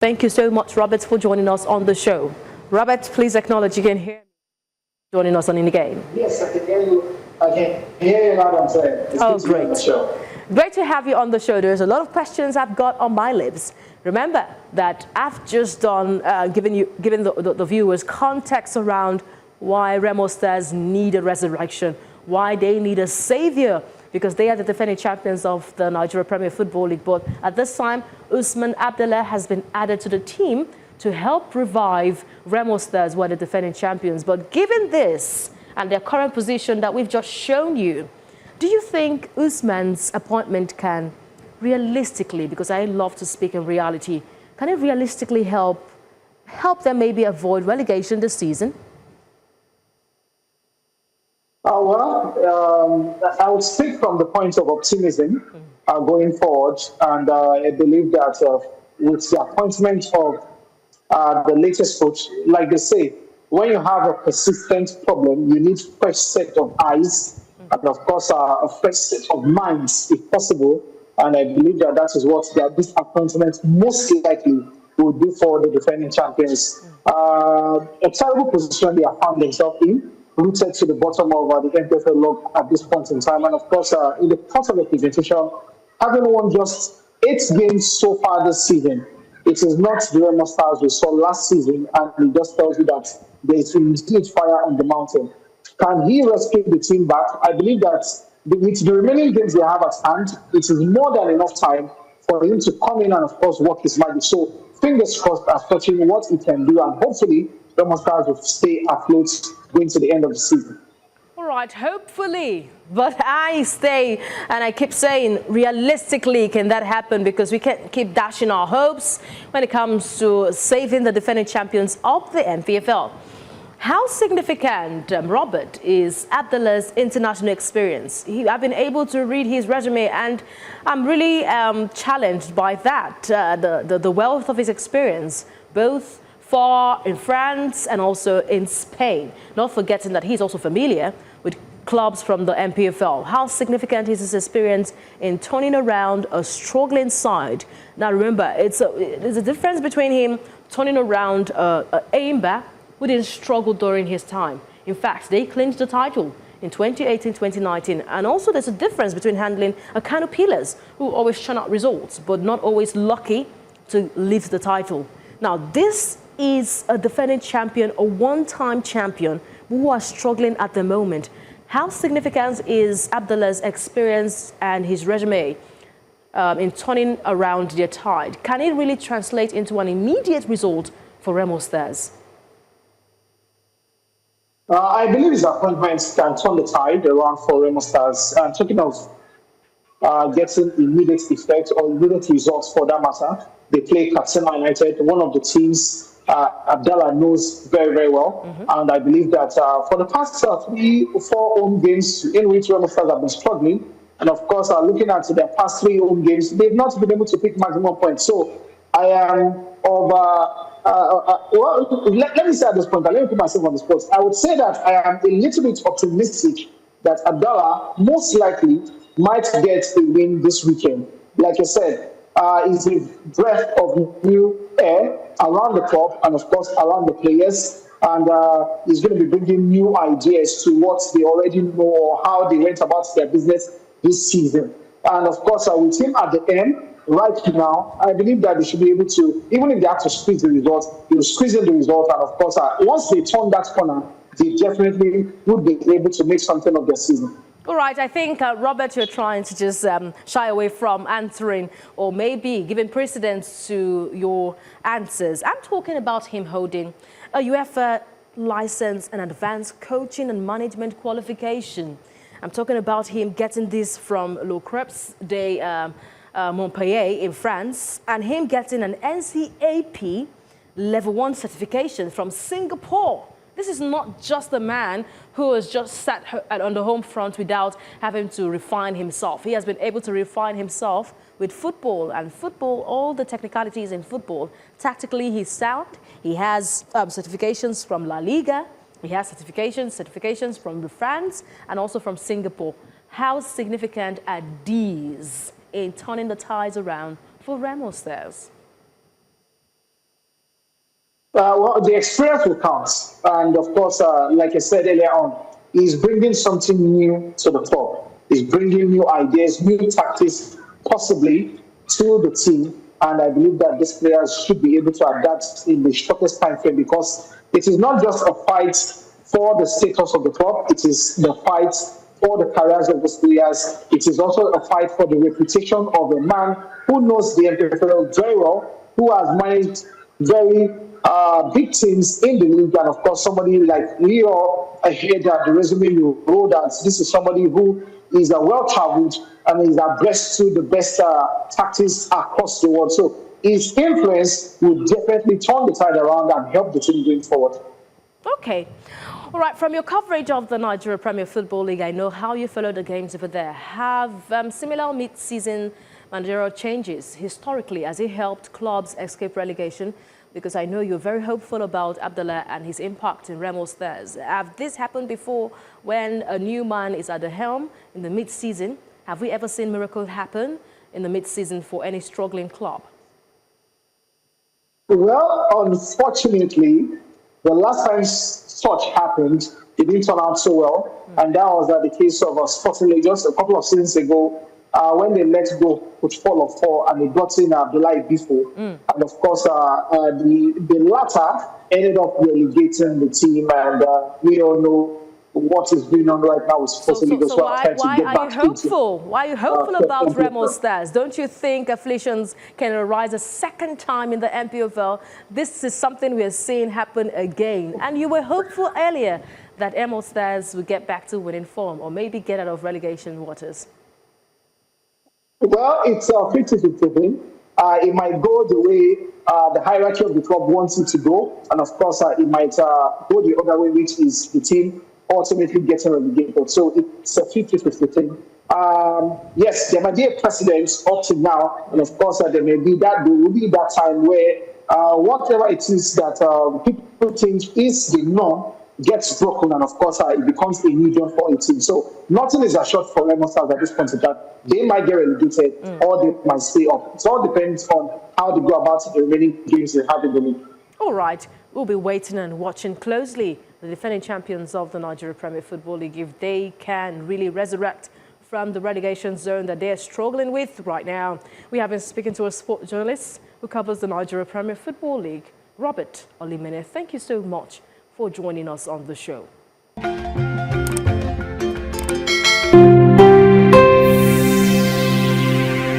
Thank you so much, Robert, for joining us on the show. Robert, please acknowledge you can hear me joining us on In the Game. Yes, I can hear you. I can hear you loud and clear. It's good to be on the show. Great to have you on the show. There's a lot of questions I've got on my lips. Remember that I've just done given the viewers context around why Remo Stars need a resurrection, why they need a savior, because they are the defending champions of the Nigeria Premier Football League. But at this time, Usman Abd'Allah has been added to the team to help revive Remo Stars, who are the defending champions. But given this and their current position that we've just shown you, do you think Usman's appointment can realistically, because I love to speak in reality, can it realistically help them maybe avoid relegation this season? I would speak from the point of optimism going forward, and I believe that with the appointment of the latest coach, like they say, when you have a persistent problem, you need a fresh set of eyes and, of course, a fresh set of minds, if possible. And I believe that that is what this appointment most likely will do for the defending champions. A terrible position they have found themselves in, rooted to the bottom of the NPFL log at this point in time. And of course, in the course of the presentation, having won just 8 games so far this season, it is not the Remo Stars we saw last season, and it just tells you that there is indeed fire on the mountain. Can he rescue the team back? I believe that with the remaining games they have at hand, it is more than enough time for him to come in and, of course, work his magic. So fingers crossed as touching what he can do, and hopefully Remo Stars will stay afloat going to the end of the season. All right, hopefully. But I stay and I keep saying, realistically, can that happen? Because we can't keep dashing our hopes when it comes to saving the defending champions of the NPFL. How significant, Robert, is Abdallah's international experience? I've been able to read his resume, and I'm really challenged by that, the wealth of his experience, both in France and also in Spain. Not forgetting that he's also familiar with clubs from the NPFL. How significant is his experience in turning around a struggling side? Now remember, there's a difference between him turning around Aimba, who didn't struggle during his time. In fact, they clinched the title in 2018-2019. And also there's a difference between handling a Kano Pillars, who always churn out results, but not always lucky to lift the title. Now, this is a defending champion, a one-time champion, who are struggling at the moment. How significant is Abdallah's experience and his resume in turning around their tide? Can it really translate into an immediate result for Remo Stars? I believe his appointment can turn the tide around for Remo Stars. And talking of getting immediate effect or immediate results for that matter, they play Katsina United, one of the teams Abdallah knows very, very well. And I believe that for the past 3 or 4 home games in which Remo Stars have been struggling, and of course, looking at their past 3 home games, they've not been able to pick maximum points. So I am let me say at this point, let me put myself on the spot. I would say that I am a little bit optimistic that Abdallah most likely might get a win this weekend. Like I said, it's a breath of new air around the club and, of course, around the players. And he's going to be bringing new ideas to what they already know or how they went about their business this season. And, of course, with him at the end, right now, I believe that they should be able to, even if they have to squeeze the results, they will squeeze in the result. And, of course, once they turn that corner, they definitely would be able to make something of their season. All right, I think, Robert, you're trying to just shy away from answering or maybe giving precedence to your answers. I'm talking about him holding a UEFA license and advanced coaching and management qualification. I'm talking about him getting this from Le Creps de Montpellier in France, and him getting an NCAP Level 1 certification from Singapore. This is not just a man who has just sat on the home front without having to refine himself. He has been able to refine himself with football, and football, all the technicalities in football. Tactically, he's sound. He has certifications from La Liga. He has certifications from France and also from Singapore. How significant are these in turning the tides around for Remo Stars? Well, the experience will count. And of course, like I said earlier on, he's bringing something new to the club. He's bringing new ideas, new tactics, possibly to the team. And I believe that these players should be able to adapt in the shortest time frame because it is not just a fight for the status of the club, it is the fight for the careers of those players. It is also a fight for the reputation of a man who knows the NPFL very well, who has managed very big teams in the league, and of course, somebody like Leo, I hear that the resume you wrote that this is somebody who is well traveled and is abreast to the best tactics across the world. So his influence will definitely turn the tide around and help the team going forward. Okay. All right, from your coverage of the Nigeria Premier Football League, I know how you follow the games over there. Have similar mid-season managerial changes historically, has it helped clubs escape relegation? Because I know you're very hopeful about Abd'Allah and his impact in Remo Stars. Have this happened before when a new man is at the helm in the mid-season? Have we ever seen miracles happen in the mid-season for any struggling club? Well, unfortunately, the last time such happened, it didn't turn out so well. And that was the case of Sporting Lagos a couple of seasons ago when they let go Coach Paul of four and they brought in Abdullah Bifo. And of course, the latter ended up relegating the team. And we all know what is going on right now with Sporting Lagos. So why are you hopeful? Why are you hopeful about Remo Stars? Don't you think afflictions can arise a second time in the NPFL? This is something we are seeing happen again. And you were hopeful earlier that Remo Stars would get back to winning form or maybe get out of relegation waters. Well, it's a 50-50 thing. It might go the way the hierarchy of the club wants it to go. And of course, it might go the other way, which is the team ultimately getting relegated. So it's a 50-50 thing. Yes, there might be a precedent up to now. And of course, there will be that time where whatever it is that people think is the norm gets broken, and of course, it becomes a new job for a team. So nothing is assured for Remo Stars at this point in time. They might get relegated or they might stay up. It all depends on how they go about the remaining games they have in the league. All right, we'll be waiting and watching closely the defending champions of the Nigeria Premier Football League, if they can really resurrect from the relegation zone that they're struggling with right now. We have been speaking to a sport journalist who covers the Nigeria Premier Football League, Robert Olimene. Thank you so much for joining us on the show.